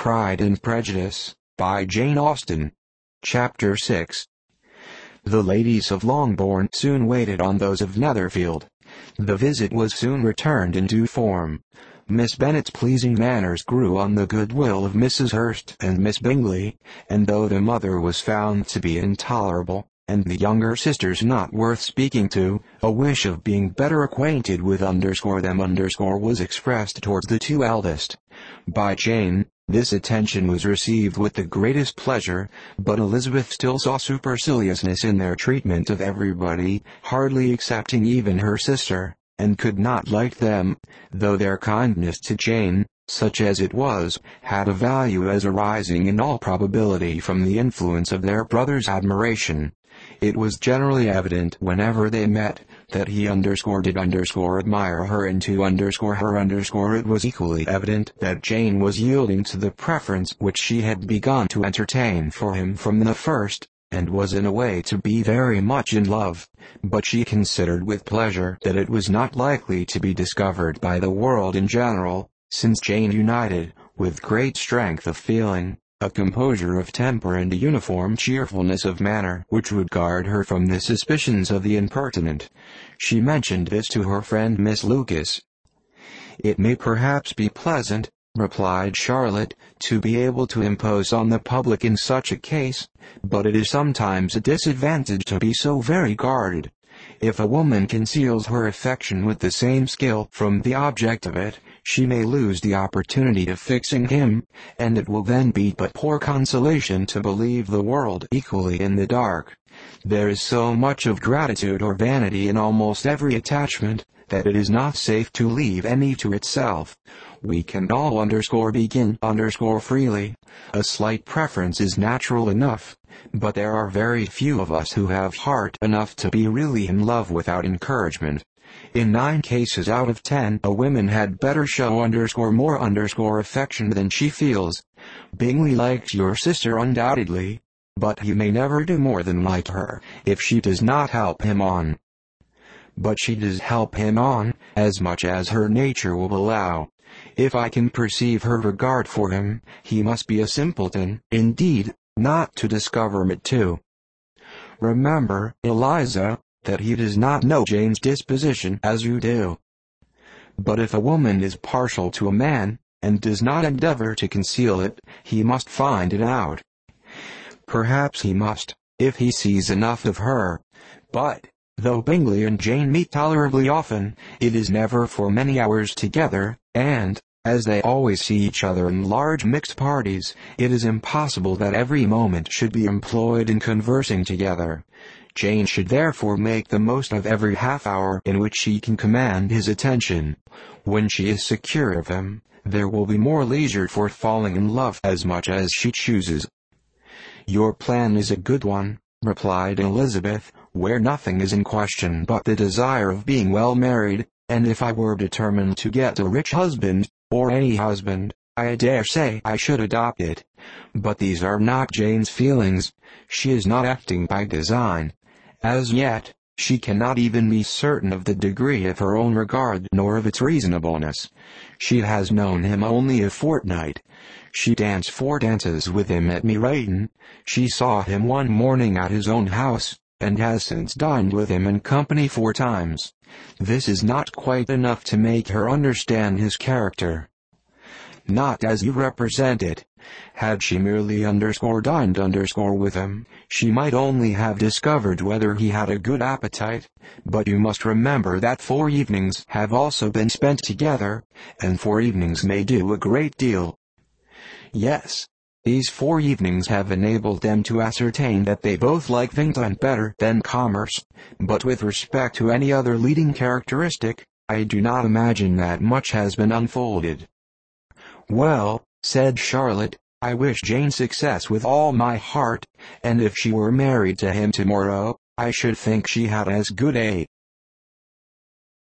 Pride and Prejudice, by Jane Austen. Chapter 6. The ladies of Longbourn soon waited on those of Netherfield. The visit was soon returned in due form. Miss Bennet's pleasing manners grew on the goodwill of Mrs. Hurst and Miss Bingley, and though the mother was found to be intolerable, and the younger sisters not worth speaking to, a wish of being better acquainted with them was expressed towards the two eldest. By Jane, this attention was received with the greatest pleasure, but Elizabeth still saw superciliousness in their treatment of everybody, hardly excepting even her sister, and could not like them, though their kindness to Jane, such as it was, had a value as arising in all probability from the influence of their brother's admiration. It was generally evident whenever they met, that he did admire her, and to her it was equally evident that Jane was yielding to the preference which she had begun to entertain for him from the first, and was in a way to be very much in love, but she considered with pleasure that it was not likely to be discovered by the world in general, since Jane united, with great strength of feeling, a composure of temper and a uniform cheerfulness of manner which would guard her from the suspicions of the impertinent. She mentioned this to her friend Miss Lucas. "It may perhaps be pleasant," replied Charlotte, "to be able to impose on the public in such a case, but it is sometimes a disadvantage to be so very guarded. If a woman conceals her affection with the same skill from the object of it, she may lose the opportunity of fixing him, and it will then be but poor consolation to believe the world equally in the dark. There is so much of gratitude or vanity in almost every attachment, that it is not safe to leave any to itself. We can all begin freely. A slight preference is natural enough, but there are very few of us who have heart enough to be really in love without encouragement. In 9 cases out of 10, a woman had better show more affection than she feels. Bingley liked your sister undoubtedly, but he may never do more than like her, if she does not help him on. But she does help him on, as much as her nature will allow. If I can perceive her regard for him, he must be a simpleton, indeed, not to discover it too. Remember, Eliza, that he does not know Jane's disposition as you do. But if a woman is partial to a man, and does not endeavor to conceal it, he must find it out. Perhaps he must, if he sees enough of her. But, though Bingley and Jane meet tolerably often, it is never for many hours together, and, as they always see each other in large mixed parties, it is impossible that every moment should be employed in conversing together. Jane should therefore make the most of every half-hour in which she can command his attention. When she is secure of him, there will be more leisure for falling in love as much as she chooses. "Your plan is a good one," replied Elizabeth, "where nothing is in question but the desire of being well married, and if I were determined to get a rich husband, or any husband, I dare say I should adopt it. But these are not Jane's feelings. She is not acting by design. As yet, she cannot even be certain of the degree of her own regard nor of its reasonableness. She has known him only a fortnight. She danced 4 dances with him at Meryton. She saw him one morning at his own house, and has since dined with him in company 4 times. This is not quite enough to make her understand his character. Not as you represent it. Had she merely dined with him, she might only have discovered whether he had a good appetite, but you must remember that 4 evenings have also been spent together, and 4 evenings may do a great deal. Yes, these 4 evenings have enabled them to ascertain that they both like Vingt better than commerce, but with respect to any other leading characteristic, I do not imagine that much has been unfolded." "Well," said Charlotte, "I wish Jane success with all my heart, and if she were married to him tomorrow, I should think she had as good a